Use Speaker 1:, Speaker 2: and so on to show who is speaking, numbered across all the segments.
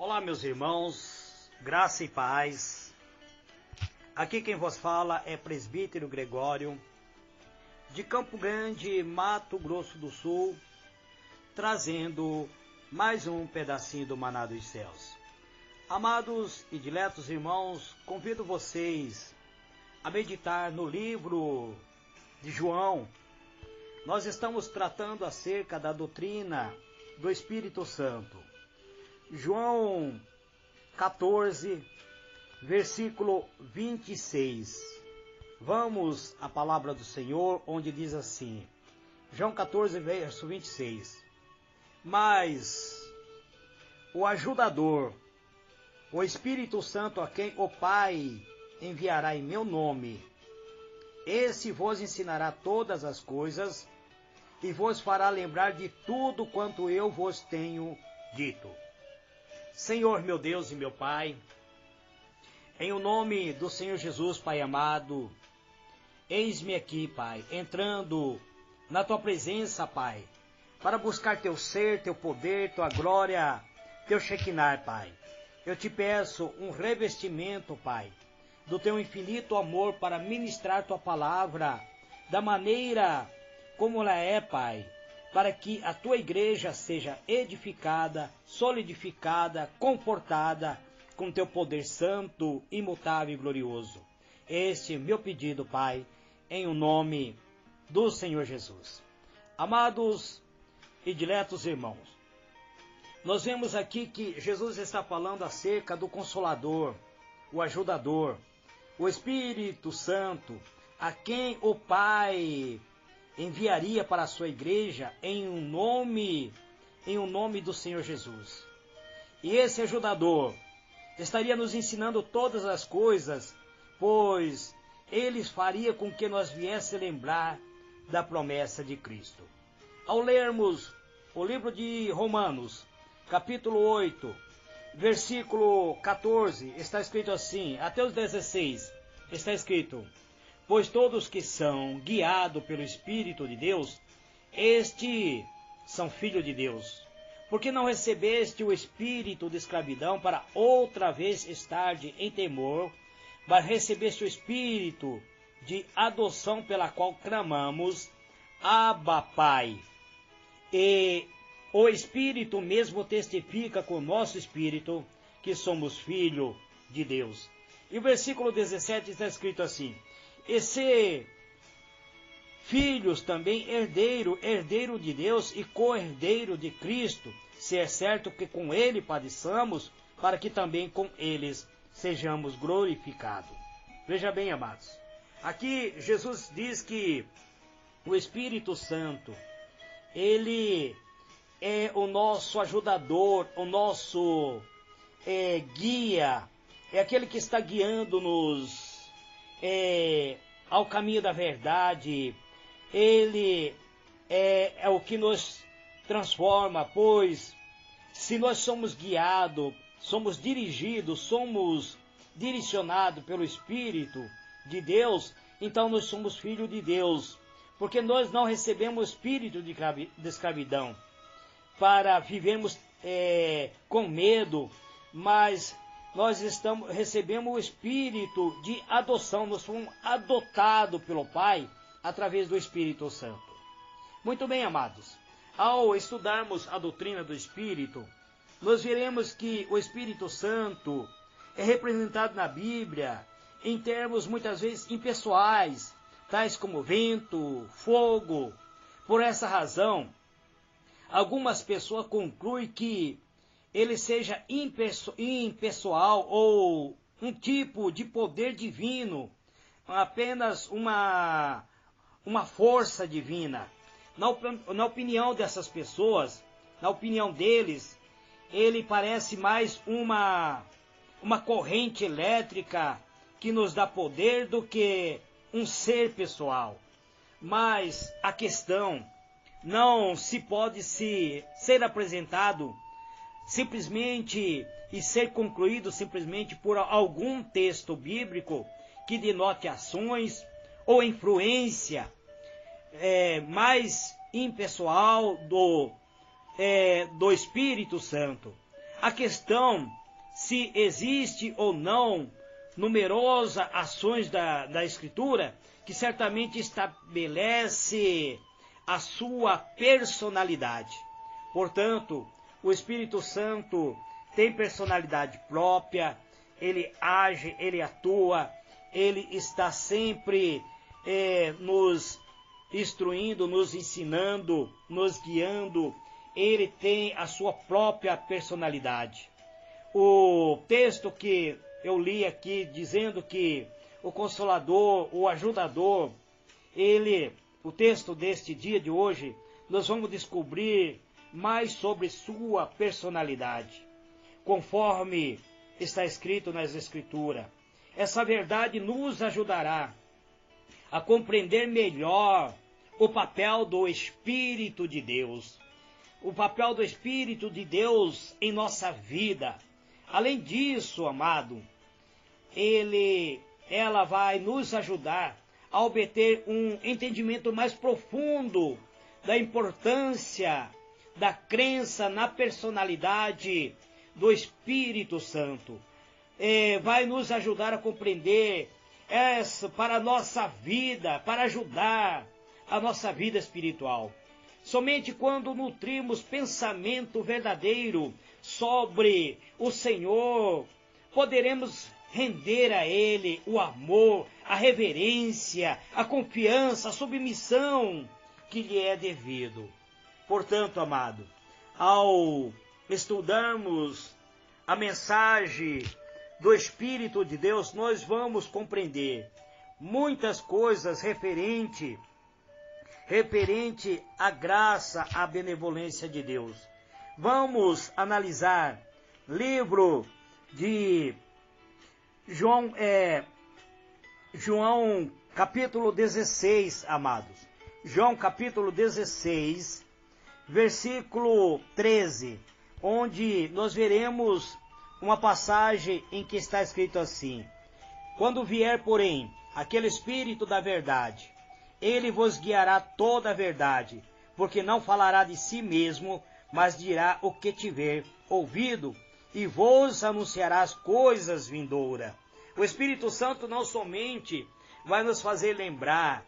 Speaker 1: Olá, meus irmãos, graça e paz. Aqui quem vos fala é presbítero Gregório, de Campo Grande, Mato Grosso do Sul, trazendo mais um pedacinho do Maná dos Céus. Amados e diletos irmãos, convido vocês a meditar no livro de João. Nós estamos tratando acerca da doutrina do Espírito Santo. João 14, versículo 26. Vamos à palavra do Senhor, onde diz assim, João 14, verso 26. Mas o ajudador, o Espírito Santo, a quem o Pai enviará em meu nome, esse vos ensinará todas as coisas e vos fará lembrar de tudo quanto eu vos tenho dito. Senhor, meu Deus e meu Pai, em o nome do Senhor Jesus, Pai amado, eis-me aqui, Pai, entrando na Tua presença, Pai, para buscar Teu ser, Teu poder, Tua glória, Teu Shekinah, Pai. Eu te peço um revestimento, Pai, do Teu infinito amor para ministrar Tua palavra da maneira como ela é, Pai, para que a Tua igreja seja edificada, solidificada, confortada com Teu poder santo, imutável e glorioso. Este é meu pedido, Pai, em o nome do Senhor Jesus. Amados e diletos irmãos, nós vemos aqui que Jesus está falando acerca do Consolador, o Ajudador, o Espírito Santo, a quem o Pai enviaria para a sua igreja em um nome do Senhor Jesus. E esse ajudador estaria nos ensinando todas as coisas, pois ele faria com que nós viéssemos lembrar da promessa de Cristo. Ao lermos o livro de Romanos, capítulo 8, versículo 14, está escrito assim, até os 16, está escrito: pois todos que são guiados pelo Espírito de Deus, estes são filhos de Deus. Porque não recebeste o espírito de escravidão para outra vez estar em temor, mas recebeste o espírito de adoção pela qual clamamos, Abba, Pai. E o Espírito mesmo testifica com o nosso espírito que somos filhos de Deus. E o versículo 17 está escrito assim: e se filhos também herdeiro de Deus e co-herdeiro de Cristo, se é certo que com ele padeçamos, para que também com eles sejamos glorificados. Veja bem, amados, aqui Jesus diz que o Espírito Santo, ele é o nosso ajudador, o nosso guia, é aquele que está guiando-nos ao caminho da verdade. Ele é o que nos transforma, pois se nós somos guiados, somos dirigidos, somos direcionados pelo Espírito de Deus, então nós somos filhos de Deus, porque nós não recebemos espírito de escravidão para vivermos com medo, mas nós recebemos o espírito de adoção, nós fomos adotados pelo Pai através do Espírito Santo. Muito bem, amados, ao estudarmos a doutrina do Espírito, nós veremos que o Espírito Santo é representado na Bíblia em termos muitas vezes impessoais, tais como vento, fogo. Por essa razão, algumas pessoas concluem que ele seja impessoal ou um tipo de poder divino, apenas uma força divina. Na opinião dessas pessoas, na opinião deles, ele parece mais uma corrente elétrica que nos dá poder do que um ser pessoal. Mas a questão não se pode ser apresentado simplesmente e ser concluído simplesmente por algum texto bíblico que denote ações ou influência mais impessoal do Espírito Santo. a questão se existe ou não numerosas ações da Escritura que certamente estabelece a sua personalidade. Portanto, o Espírito Santo tem personalidade própria, ele age, ele atua, ele está sempre nos instruindo, nos ensinando, nos guiando. Ele tem a sua própria personalidade. O texto que eu li aqui dizendo que o Consolador, o Ajudador, o texto deste dia de hoje, nós vamos descobrir mais sobre sua personalidade, conforme está escrito nas Escrituras. Essa verdade nos ajudará a compreender melhor o papel do Espírito de Deus. O papel do Espírito de Deus em nossa vida. Além disso, amado, ela vai nos ajudar a obter um entendimento mais profundo da importância da crença na personalidade do Espírito Santo. Vai nos ajudar a compreender para a nossa vida, para ajudar a nossa vida espiritual. Somente quando nutrimos pensamento verdadeiro sobre o Senhor, poderemos render a Ele o amor, a reverência, a confiança, a submissão que lhe é devido. Portanto, amado, ao estudarmos a mensagem do Espírito de Deus, nós vamos compreender muitas coisas referente à graça, à benevolência de Deus. Vamos analisar livro de João capítulo 16, amados. João capítulo 16, versículo 13, onde nós veremos uma passagem em que está escrito assim: quando vier, porém, aquele Espírito da verdade, ele vos guiará toda a verdade, porque não falará de si mesmo, mas dirá o que tiver ouvido, e vos anunciará as coisas vindouras. O Espírito Santo não somente vai nos fazer lembrar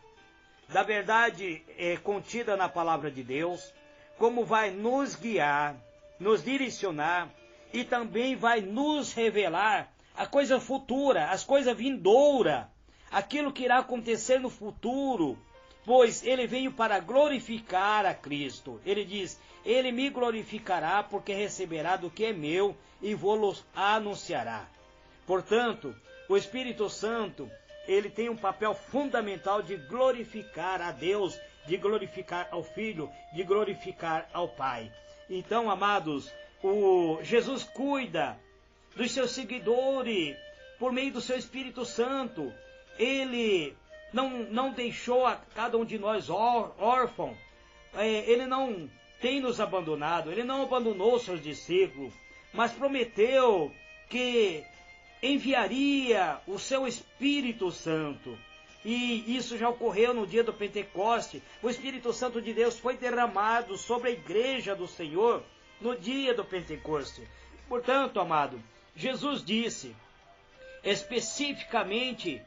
Speaker 1: da verdade contida na palavra de Deus, como vai nos guiar, nos direcionar, e também vai nos revelar a coisa futura, as coisas vindouras, aquilo que irá acontecer no futuro, pois ele veio para glorificar a Cristo. Ele diz: ele me glorificará, porque receberá do que é meu e vou-los anunciará. Portanto, o Espírito Santo, ele tem um papel fundamental de glorificar a Deus, de glorificar ao Filho, de glorificar ao Pai. Então, amados, Jesus cuida dos seus seguidores por meio do seu Espírito Santo. Ele não deixou a cada um de nós órfão. Ele não tem nos abandonado, ele não abandonou seus discípulos, mas prometeu que enviaria o seu Espírito Santo. E isso já ocorreu no dia do Pentecoste. O Espírito Santo de Deus foi derramado sobre a igreja do Senhor no dia do Pentecoste. Portanto, amado, Jesus disse especificamente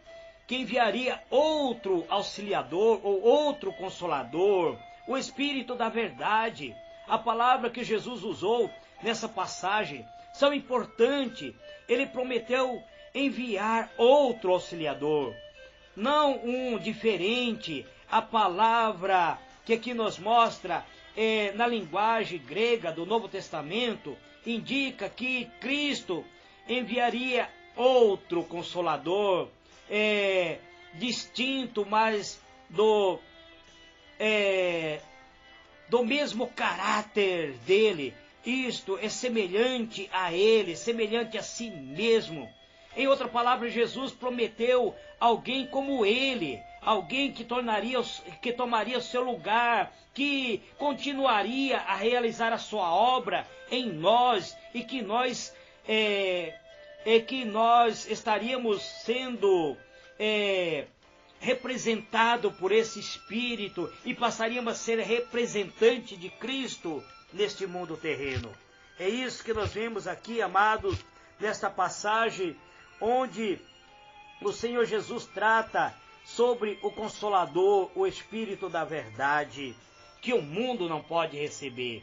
Speaker 1: que enviaria outro auxiliador ou outro consolador, o Espírito da verdade. A palavra que Jesus usou nessa passagem são importantes. Ele prometeu enviar outro auxiliador, não um diferente. A palavra que aqui nos mostra na linguagem grega do Novo Testamento indica que Cristo enviaria outro consolador, distinto, mas do mesmo caráter dele. Isto é semelhante a ele, semelhante a si mesmo. Em outra palavra, Jesus prometeu alguém como ele, alguém que tomaria o seu lugar, que continuaria a realizar a sua obra em nós, e que nós estaríamos sendo representado por esse Espírito e passaríamos a ser representante de Cristo neste mundo terreno. É isso que nós vemos aqui, amados, nesta passagem, onde o Senhor Jesus trata sobre o Consolador, o Espírito da Verdade, que o mundo não pode receber.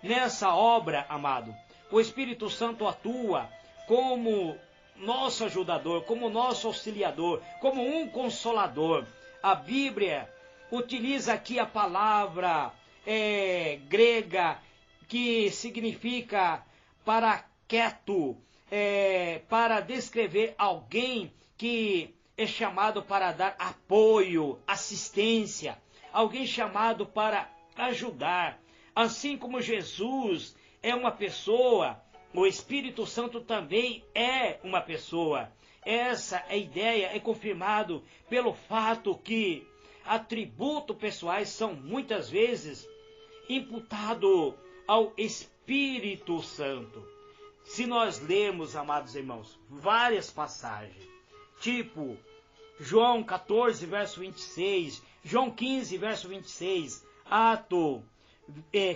Speaker 1: Nessa obra, amado, o Espírito Santo atua como nosso ajudador, como nosso auxiliador, como um consolador. A Bíblia utiliza aqui a palavra grega que significa paraqueto, para descrever alguém que é chamado para dar apoio, assistência, alguém chamado para ajudar. Assim como Jesus é uma pessoa, o Espírito Santo também é uma pessoa. Essa ideia é confirmado pelo fato que atributos pessoais são muitas vezes imputados ao Espírito Santo. Se nós lermos, amados irmãos, várias passagens, tipo João 14, verso 26, João 15, verso 26, Atos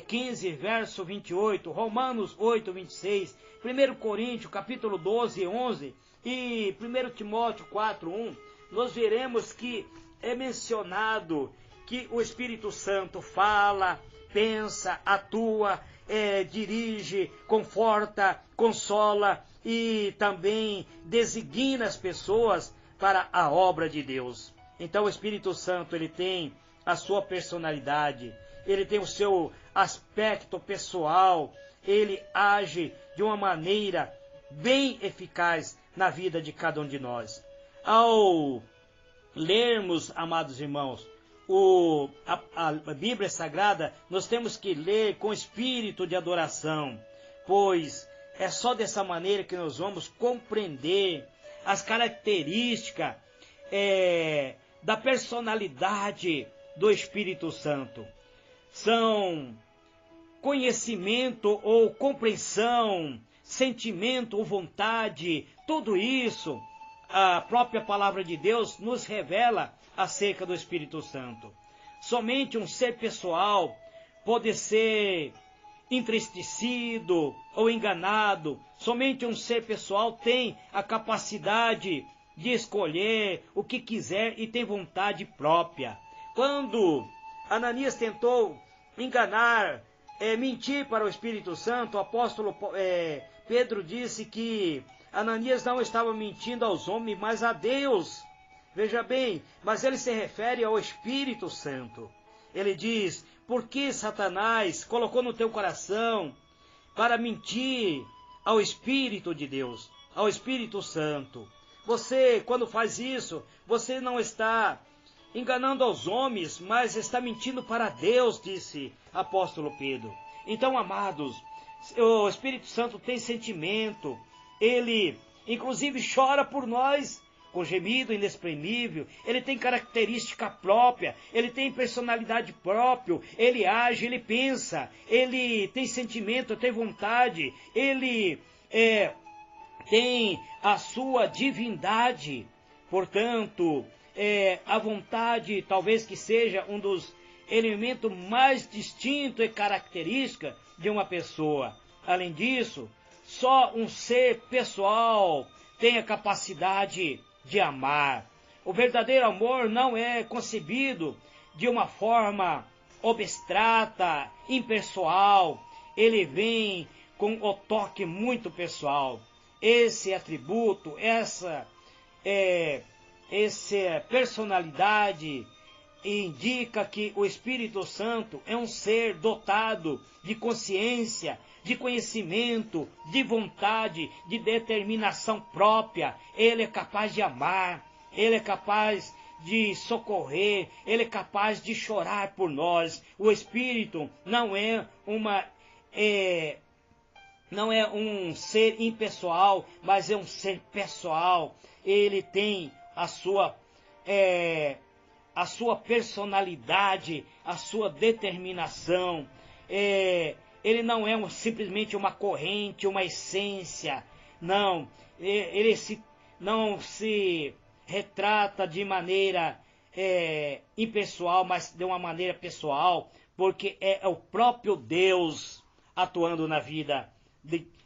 Speaker 1: 15, verso 28, Romanos 8, 26, 1 Coríntios, capítulo 12, 11 e 1 Timóteo 4, 1, nós veremos que é mencionado que o Espírito Santo fala, pensa, atua, dirige, conforta, consola e também designa as pessoas para a obra de Deus. Então o Espírito Santo, ele tem a sua personalidade, ele tem o seu aspecto pessoal, ele age de uma maneira bem eficaz na vida de cada um de nós. Ao lermos, amados irmãos, a Bíblia Sagrada, nós temos que ler com espírito de adoração, pois é só dessa maneira que nós vamos compreender as características da personalidade do Espírito Santo. São conhecimento ou compreensão, sentimento ou vontade, tudo isso a própria palavra de Deus nos revela acerca do Espírito Santo. Somente um ser pessoal pode ser entristecido ou enganado. Somente um ser pessoal tem a capacidade de escolher o que quiser e tem vontade própria. Quando Ananias tentou enganar, mentir para o Espírito Santo, o apóstolo Pedro disse que Ananias não estava mentindo aos homens, mas a Deus. Veja bem, mas ele se refere ao Espírito Santo. Ele diz: por que Satanás colocou no teu coração para mentir ao Espírito de Deus, ao Espírito Santo? Você, quando faz isso, você não está enganando aos homens, mas está mentindo para Deus, disse apóstolo Pedro. Então, amados, o Espírito Santo tem sentimento, ele inclusive chora por nós, com gemido inexprimível, ele tem característica própria, ele tem personalidade própria, ele age, ele pensa, ele tem sentimento, tem vontade, ele tem a sua divindade. Portanto, a vontade talvez que seja um dos elementos mais distintos e características de uma pessoa. Além disso, só um ser pessoal tem a capacidade de amar. O verdadeiro amor não é concebido de uma forma abstrata, impessoal. Ele vem com o toque muito pessoal. Esse atributo, essa personalidade indica que o Espírito Santo é um ser dotado de consciência, de conhecimento, de vontade, de determinação própria. Ele é capaz de amar, ele é capaz de socorrer, ele é capaz de chorar por nós. O Espírito não é um ser impessoal, mas é um ser pessoal. Ele tem a sua personalidade, a sua determinação. Ele não é simplesmente uma corrente, uma essência. Não, ele não se retrata de maneira impessoal, mas de uma maneira pessoal, porque é o próprio Deus atuando na vida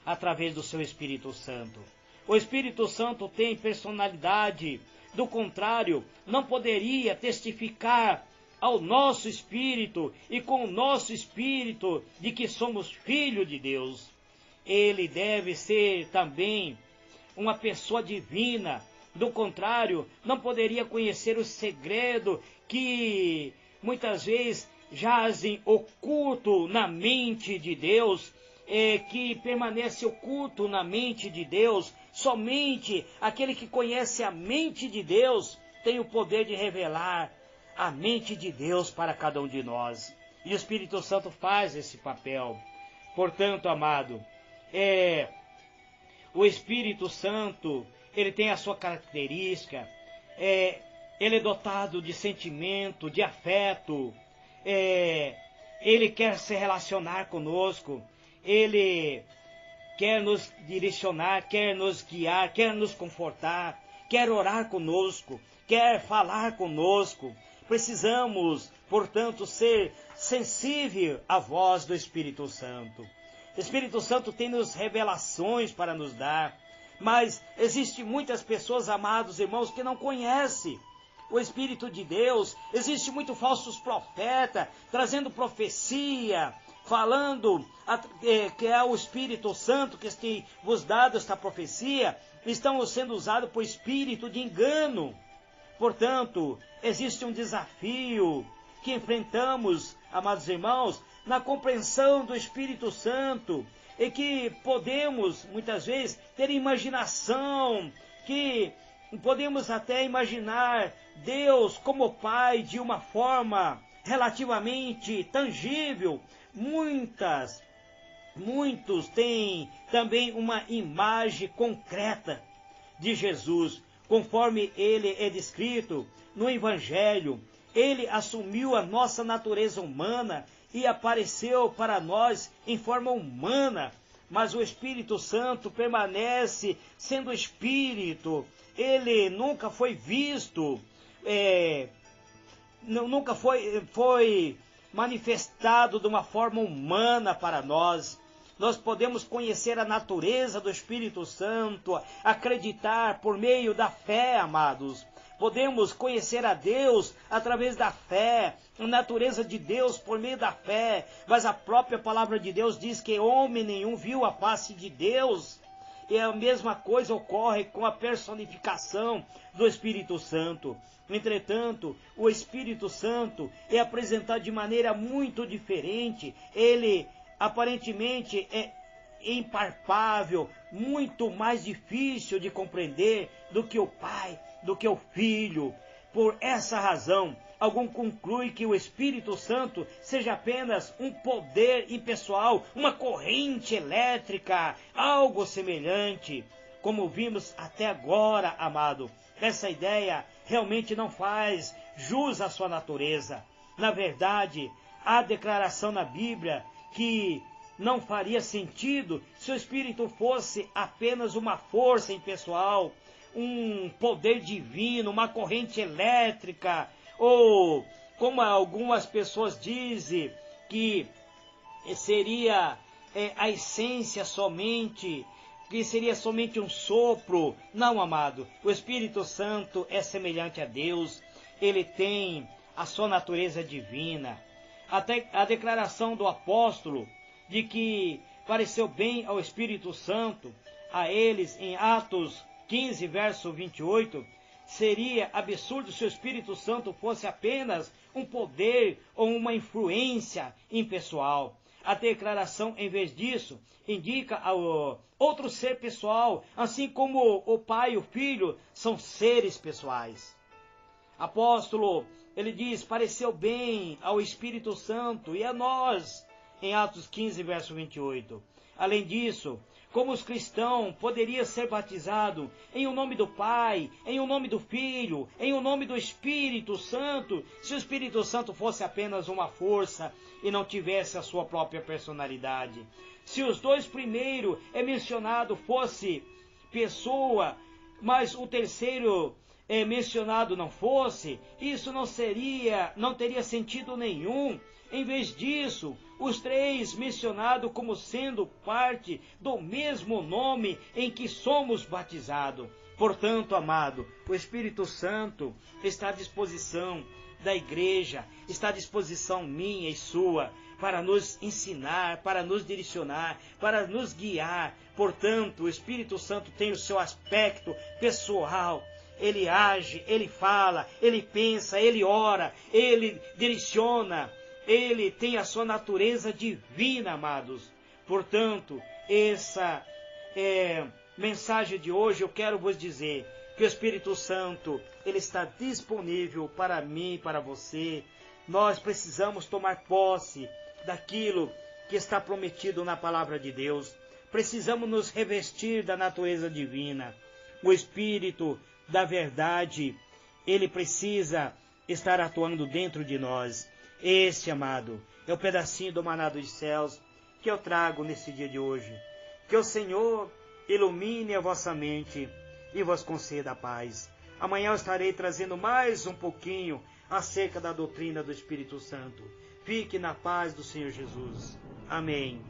Speaker 1: através do seu Espírito Santo. O Espírito Santo tem personalidade, do contrário, não poderia testificar ao nosso espírito e com o nosso espírito de que somos filhos de Deus. Ele deve ser também uma pessoa divina, do contrário, não poderia conhecer o segredo que muitas vezes jazem oculto na mente de Deus, que permanece oculto na mente de Deus. Somente aquele que conhece a mente de Deus tem o poder de revelar a mente de Deus para cada um de nós. E o Espírito Santo faz esse papel. Portanto, amado, o Espírito Santo, ele tem a sua característica, ele é dotado de sentimento, de afeto, ele quer se relacionar conosco, ele quer nos direcionar, quer nos guiar, quer nos confortar, quer orar conosco, quer falar conosco. Precisamos, portanto, ser sensível à voz do Espírito Santo. O Espírito Santo tem-nos revelações para nos dar, mas existem muitas pessoas, amados irmãos, que não conhecem o Espírito de Deus. Existem muitos falsos profetas, trazendo profecia, falando que é o Espírito Santo que tem vos dado esta profecia, estão sendo usados por espírito de engano. Portanto, existe um desafio que enfrentamos, amados irmãos, na compreensão do Espírito Santo, e que podemos, muitas vezes, ter imaginação, que podemos até imaginar Deus como Pai de uma forma relativamente tangível. Muitos têm também uma imagem concreta de Jesus, conforme ele é descrito no Evangelho. Ele assumiu a nossa natureza humana e apareceu para nós em forma humana, mas o Espírito Santo permanece sendo Espírito. Ele nunca foi visto, nunca foi manifestado de uma forma humana para nós. Nós podemos conhecer a natureza do Espírito Santo, acreditar por meio da fé, amados. Podemos conhecer a Deus através da fé, a natureza de Deus por meio da fé, mas a própria palavra de Deus diz que homem nenhum viu a face de Deus. E a mesma coisa ocorre com a personificação do Espírito Santo. Entretanto, o Espírito Santo é apresentado de maneira muito diferente. Ele aparentemente é impalpável, muito mais difícil de compreender do que o Pai, do que o Filho. Por essa razão, algum conclui que o Espírito Santo seja apenas um poder impessoal, uma corrente elétrica, algo semelhante. Como vimos até agora, amado, essa ideia realmente não faz jus à sua natureza. Na verdade, há declaração na Bíblia que não faria sentido se o Espírito fosse apenas uma força impessoal, um poder divino, uma corrente elétrica, ou como algumas pessoas dizem, que seria a essência somente, que seria somente um sopro. Não, amado, o Espírito Santo é semelhante a Deus, ele tem a sua natureza divina. Até a declaração do apóstolo de que pareceu bem ao Espírito Santo, a eles em Atos 15, verso 28, seria absurdo se o Espírito Santo fosse apenas um poder ou uma influência impessoal. A declaração, em vez disso, indica outro ser pessoal, assim como o Pai e o Filho são seres pessoais. Apóstolo, ele diz, pareceu bem ao Espírito Santo e a nós, em Atos 15, verso 28. Além disso, como os cristãos poderiam ser batizados em o nome do Pai, em o nome do Filho, em o nome do Espírito Santo, se o Espírito Santo fosse apenas uma força e não tivesse a sua própria personalidade? Se os dois primeiros mencionados fosse pessoa, mas o terceiro mencionado não fosse, isso não teria sentido nenhum. Em vez disso, os três mencionados como sendo parte do mesmo nome em que somos batizados. Portanto, amado, o Espírito Santo está à disposição da igreja, está à disposição minha e sua, para nos ensinar, para nos direcionar, para nos guiar. Portanto, o Espírito Santo tem o seu aspecto pessoal. Ele age, ele fala, ele pensa, ele ora, ele direciona, ele tem a sua natureza divina, amados. Portanto, essa mensagem de hoje eu quero vos dizer que o Espírito Santo, ele está disponível para mim, para você. Nós precisamos tomar posse daquilo que está prometido na palavra de Deus. Precisamos nos revestir da natureza divina. O Espírito da verdade, ele precisa estar atuando dentro de nós. Esse, amado, é o pedacinho do maná dos céus que eu trago nesse dia de hoje. Que o Senhor ilumine a vossa mente e vos conceda a paz. Amanhã eu estarei trazendo mais um pouquinho acerca da doutrina do Espírito Santo. Fique na paz do Senhor Jesus. Amém.